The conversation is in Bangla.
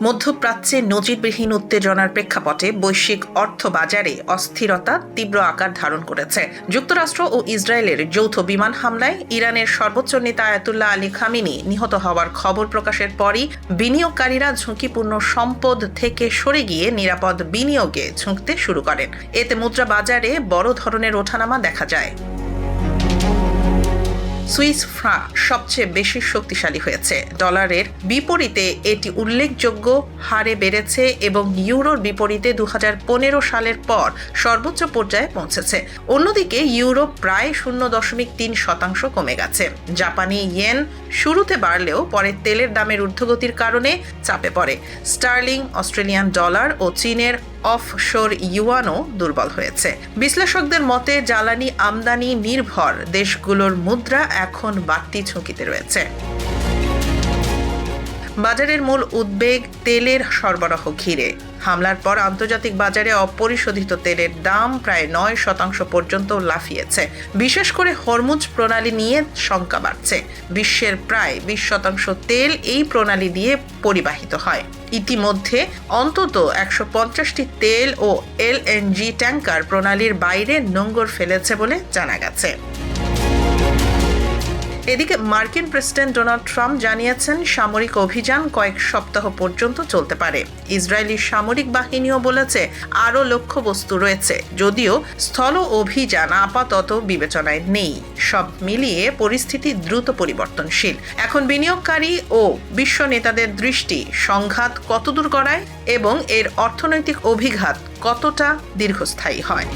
মধ্যপ্রাচ্যে নজিরবিহীন উত্তেজনার প্রেক্ষাপটে বৈশ্বিক অর্থবাজারে অস্থিরতা তীব্র আকার ধারণ করেছে। যুক্তরাষ্ট্র ও ইসরায়েলের যৌথ বিমান হামলায় ইরানের সর্বোচ্চ নেতা আয়াতুল্লাহ আলী খামেনি নিহত হওয়ার খবর প্রকাশের পরই বিনিয়োগকারীরা ঝুঁকিপূর্ণ সম্পদ থেকে সরে গিয়ে নিরাপদ বিনিয়োগে ঝুঁকতে শুরু করেন। এতে মুদ্রা বাজারে বড় ধরনের ওঠানামা দেখা যায়। সুইস ফ্রাঙ্ক সবচেয়ে বেশি শক্তিশালী হয়েছে। ডলারের বিপরীতে এটি উল্লেখযোগ্য হারে বেড়েছে এবং ইউরোর বিপরীতে 2015 সালের পর সর্বোচ্চ পর্যায়ে পৌঁছেছে। অন্যদিকে ইউরো প্রায় 0.3% কমে গেছে। জাপানি ইয়েন শুরুতে বাড়লেও পরে তেলের দামের ঊর্ধ্বগতির কারণে চাপে পড়ে। স্টার্লিং, অস্ট্রেলিয়ান ডলার ও চীনের অফশোর ইউয়ানও দুর্বল হয়েছে। বিশ্লেষকদের মতে জ্বালানি আমদানি নির্ভর দেশগুলোর মুদ্রা এখন বাড়তি ঝুঁকিতে রয়েছে। বাজারের মূল উদ্বেগ তেলের সরবরাহ ঘিরে। হামলার পর আন্তর্জাতিক বাজারে অপরিশোধিত তেলের দাম প্রায় 9% পর্যন্ত লাফিয়েছে। বিশেষ করে হরমুজ প্রণালী নিয়ে শঙ্কা বাড়ছে। বিশ্বের প্রায় 20% তেল এই প্রণালী দিয়ে পরিবাহিত হয়। ইতিমধ্যে অন্তত 150টি তেল ও এলএনজি ট্যাঙ্কার প্রণালীর বাইরে নোঙর ফেলেছে বলে জানা গেছে। এদিকে মার্কিন প্রেসিডেন্ট ডোনাল্ড ট্রাম্প জানিয়েছেন সামরিক অভিযান কয়েক সপ্তাহ পর্যন্ত চলতে পারে। ইসরায়েলি সামরিক বাহিনীও বলেছে আরও লক্ষ্যবস্তু রয়েছে, যদিও স্থল অভিযান আপাতত বিবেচনায় নেই। সব মিলিয়ে পরিস্থিতি দ্রুত পরিবর্তনশীল। এখন বিনিয়োগকারী ও বিশ্ব নেতাদের দৃষ্টি সংঘাত কতদূর গড়ায় এবং এর অর্থনৈতিক অভিঘাত কতটা দীর্ঘস্থায়ী হয়।